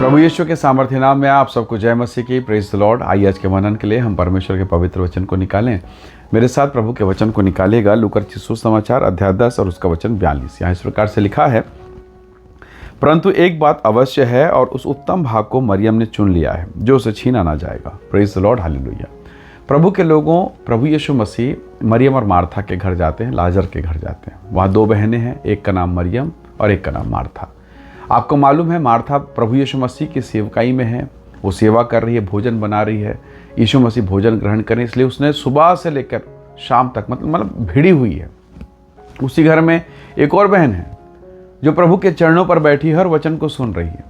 प्रभु यीशु के सामर्थ्य नाम में आप सबको जय मसीह की। Praise the Lord. आइए आज के मनन के लिए हम परमेश्वर के पवित्र वचन को निकालें। मेरे साथ प्रभु के वचन को निकालेगा लूका रचित सुसमाचार अध्याय 10 और उसका वचन 42। यहाँ इस प्रकार से लिखा है, परंतु एक बात अवश्य है और उस उत्तम भाग को मरियम ने चुन लिया है जो उसे छीना ना जाएगा। Praise the Lord, hallelujah. प्रभु के लोगों, प्रभु यीशु मसीह मरियम और मार्था के घर जाते हैं, लाजर के घर जाते हैं। वहाँ दो बहनें हैं, एक का नाम मरियम और एक का नाम मार्था। आपको मालूम है मार्था प्रभु यीशु मसीह की सेवकाई में है, वो सेवा कर रही है, भोजन बना रही है। यीशु मसीह भोजन ग्रहण करें इसलिए उसने सुबह से लेकर शाम तक मतलब भिड़ी हुई है। उसी घर में एक और बहन है जो प्रभु के चरणों पर बैठी हर वचन को सुन रही है।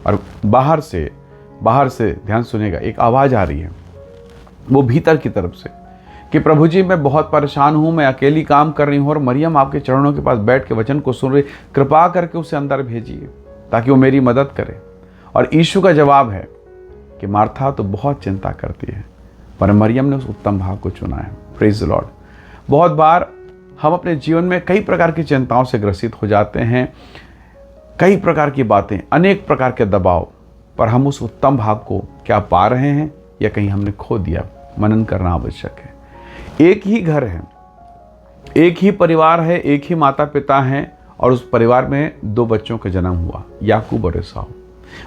और बाहर से ध्यान सुनेगा, एक आवाज़ आ रही है वो भीतर की तरफ से कि प्रभु जी मैं बहुत परेशान हूँ, मैं अकेली काम कर रही हूँ और मरियम आपके चरणों के पास बैठ के वचन को सुन रही, कृपा करके उसे अंदर भेजिए ताकि वो मेरी मदद करे। और यीशु का जवाब है कि मार्था तो बहुत चिंता करती है पर मरियम ने उस उत्तम भाग को चुना है। Praise the Lord. बहुत बार हम अपने जीवन में कई प्रकार की चिंताओं से ग्रसित हो जाते हैं, कई प्रकार की बातें, अनेक प्रकार के दबाव, पर हम उस उत्तम भाग को क्या पा रहे हैं या कहीं हमने खो दिया? मनन करना आवश्यक है। एक ही घर है, एक ही परिवार है, एक ही माता पिता हैं और उस परिवार में दो बच्चों का जन्म हुआ, याकूब और एसाव।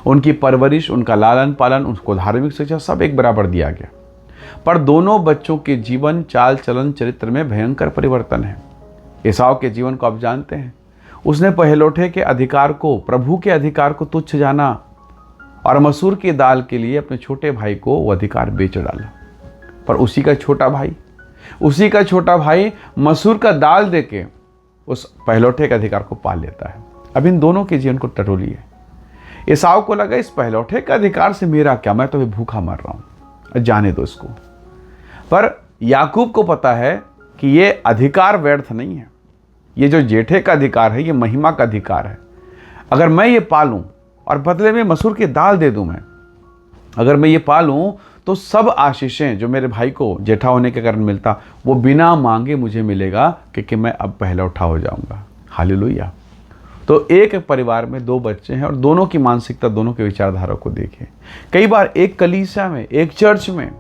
उनकी परवरिश, उनका लालन पालन, उनको धार्मिक शिक्षा सब एक बराबर दिया गया, पर दोनों बच्चों के जीवन, चाल चलन, चरित्र में भयंकर परिवर्तन है। एसाव के जीवन को आप जानते हैं। उसने पहलौठे के अधिकार को, प्रभु के अधिकार को तुच्छ जाना और मसूर की दाल के लिए अपने छोटे भाई को वो अधिकार बेच डाला। पर उसी का छोटा भाई मसूर का दाल देके उस पहलौठे के अधिकार को पा लेता है। अब इन दोनों के जीवन को टटोलिए। एसाव को लगा इस पहलौठे के अधिकार से मेरा क्या, मैं तो अभी भूखा मर रहा हूं, जाने दो इसको। पर याकूब को पता है कि ये अधिकार व्यर्थ नहीं है, ये जो जेठे का अधिकार है ये महिमा का अधिकार है। अगर मैं ये पालूं और बदले में मसूर की दाल दे दूं, मैं अगर मैं ये पालूं तो सब आशीषें जो मेरे भाई को जेठा होने के कारण मिलता वो बिना मांगे मुझे मिलेगा, क्योंकि मैं अब पहलौठा हो जाऊंगा। हालेलुया। तो एक परिवार में दो बच्चे हैं और दोनों की मानसिकता, दोनों के विचारधारा को देखें। कई बार एक कलीसिया में, एक चर्च में,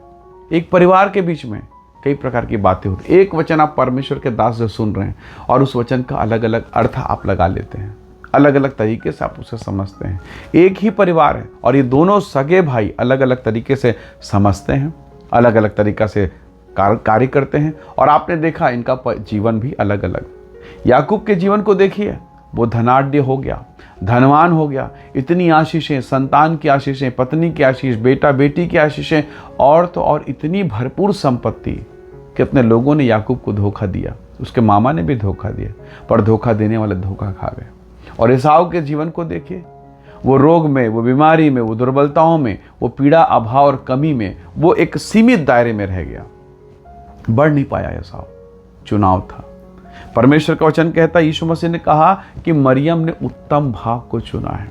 एक परिवार के बीच में कई प्रकार की बातें होती। एक वचन आप परमेश्वर के दास जो सुन रहे हैं और उस वचन का अलग अलग अर्थ आप लगा लेते हैं, अलग अलग तरीके से आप उसे समझते हैं। एक ही परिवार है और ये दोनों सगे भाई अलग अलग तरीके से समझते हैं, अलग अलग तरीका से कार्य करते हैं और आपने देखा इनका जीवन भी अलग अलग। याकूब के जीवन को देखिए, वो धनाढ्य हो गया, धनवान हो गया, इतनी आशीषें, संतान की आशीषें, पत्नी की आशीष, बेटा बेटी की आशीषें और तो और इतनी भरपूर संपत्ति कि अपने लोगों ने याकूब को धोखा दिया, उसके मामा ने भी धोखा दिया, पर धोखा देने वाले धोखा खा गए। और एसाव के जीवन को देखिए, वो रोग में, वो बीमारी में, वो दुर्बलताओं में, वो पीड़ा, अभाव और कमी में वो एक सीमित दायरे में रह गया, बढ़ नहीं पाया। एसाव चुनाव था। परमेश्वर का वचन कहता है, यीशु मसीह ने कहा कि मरियम ने उत्तम भाग को चुना है।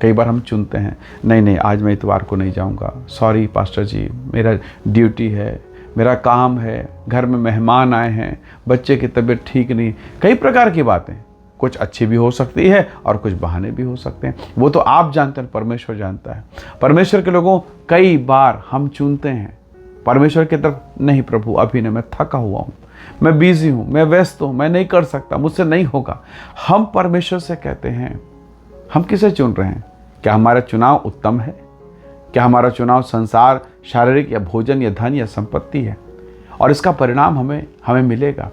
कई बार हम चुनते हैं, नहीं आज मैं इतवार को नहीं जाऊंगा, सॉरी पास्टर जी, मेरा ड्यूटी है, मेरा काम है, घर में मेहमान आए हैं, बच्चे की तबीयत ठीक नहीं, कई प्रकार की बातें। कुछ अच्छी भी हो सकती है और कुछ बहाने भी हो सकते हैं, वो तो आप जानते हैं, परमेश्वर जानता है। परमेश्वर के लोगों, कई बार हम चुनते हैं परमेश्वर की तरफ, नहीं प्रभु अभी नहीं, मैं थका हुआ हूँ, मैं बिजी हूँ, मैं व्यस्त हूँ, मैं नहीं कर सकता, मुझसे नहीं होगा। हम परमेश्वर से कहते हैं, हम किसे चुन रहे हैं? क्या हमारा चुनाव उत्तम है? क्या हमारा चुनाव संसार, शारीरिक या भोजन या धन या संपत्ति है? और इसका परिणाम हमें मिलेगा।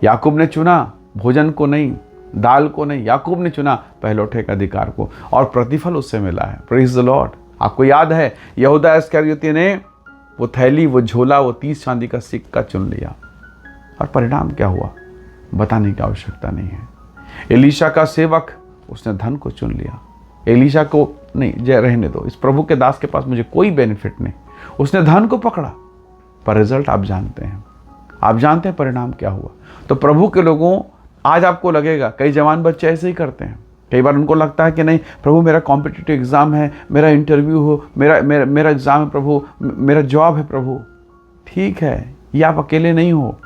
याकूब ने चुना भोजन को नहीं, दाल को नहीं, याकूब ने चुना पहलौठे का अधिकार को और प्रतिफल उससे मिला है। Praise the Lord. आपको याद है यहूदा इस्करियोती ने वो थैली, वो झोला, वो 30 चांदी का सिक्का चुन लिया और परिणाम क्या हुआ बताने की आवश्यकता नहीं है। एलीशा का सेवक, उसने धन को चुन लिया। एलीशा को नहीं, जय रहने दो, इस प्रभु के दास के पास मुझे कोई बेनिफिट नहीं, उसने धन को पकड़ा, पर रिजल्ट आप जानते हैं परिणाम क्या हुआ। तो प्रभु के लोगों, आज आपको लगेगा, कई जवान बच्चे ऐसे ही करते हैं। कई बार उनको लगता है कि नहीं प्रभु मेरा कॉम्पिटिटिव एग्ज़ाम है, मेरा इंटरव्यू हो, मेरा एग्ज़ाम है प्रभु, मेरा जॉब है प्रभु। ठीक है, ये आप अकेले नहीं हो,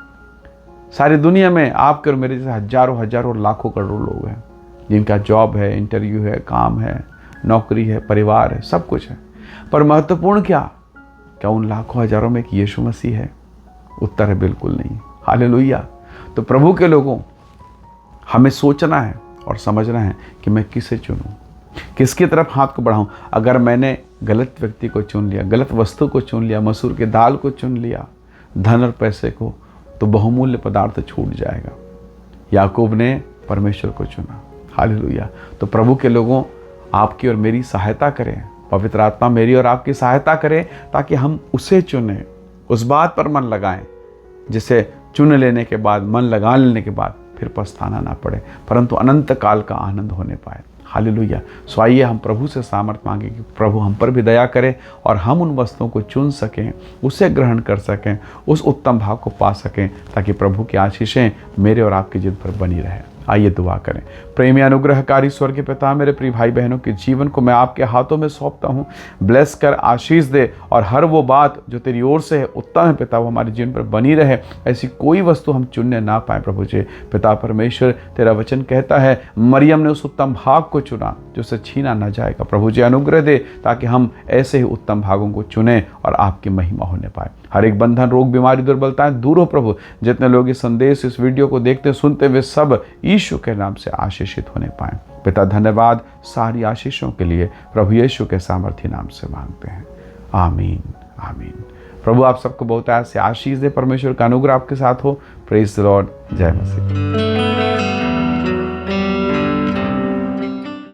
सारी दुनिया में आपके और मेरे जैसे हजारों लाखों करोड़ों लोग हैं जिनका जॉब है, इंटरव्यू है, काम है, नौकरी है, परिवार है, सब कुछ है, पर महत्वपूर्ण क्या उन लाखों हजारों में कि यीशु मसीह है? उत्तर है बिल्कुल नहीं। हालेलुया। तो प्रभु के लोगों, हमें सोचना है और समझना है कि मैं किसे चुनूं, किसकी तरफ हाथ को बढ़ाऊं। अगर मैंने गलत व्यक्ति को चुन लिया, गलत वस्तु को चुन लिया, मसूर के दाल को चुन लिया, धन और पैसे को, तो बहुमूल्य पदार्थ छूट जाएगा। याकूब ने परमेश्वर को चुना। हालेलुया। तो प्रभु के लोगों, आपकी और मेरी सहायता करें, पवित्र आत्मा मेरी और आपकी सहायता करें, ताकि हम उसे चुनें, उस बात पर मन लगाएं जिसे चुन लेने के बाद, मन लगा लेने के बाद फिर पछताना ना पड़े, परंतु अनंत काल का आनंद होने पाए। हालेलुया। सो आइए हम प्रभु से सामर्थ मांगे कि प्रभु हम पर भी दया करें और हम उन वस्तुओं को चुन सकें, उसे ग्रहण कर सकें, उस उत्तम भाग को पा सकें, ताकि प्रभु की आशीषें मेरे और आपकी जिद पर बनी रहे। आइए दुआ करें। प्रेमी अनुग्रहकारी स्वर्गीय पिता, मेरे प्रिय भाई बहनों के जीवन को मैं आपके हाथों में सौंपता हूँ। ब्लेस कर, आशीष दे, और हर वो बात जो तेरी ओर से है उत्तम है पिता, वो हमारे जीवन पर बनी रहे। ऐसी कोई वस्तु हम चुनने ना पाए प्रभु जी। पिता परमेश्वर, तेरा वचन कहता है मरियम ने उस उत्तम भाग को चुना जो उसे छीना ना जाएगा। प्रभु जी अनुग्रह दे, ताकि हम ऐसे ही उत्तम भागों को चुने और आपकी महिमा होने पाए। हर एक बंधन, रोग, बीमारी, दुर्बलताएं दूर हो प्रभु। जितने लोग इस संदेश, इस वीडियो को देखते सुनते हुए सब यीशु के नाम से आशीषित होने पाए। पिता धन्यवाद सारी आशीषों के लिए प्रभु यीशु के सामर्थी नाम से मांगते हैं। आमीन, आमीन। प्रभु आप सबको बहुत ऐसे आशीष दे। परमेश्वर का अनुग्रह आपके साथ हो। Praise the Lord. जय मसीह।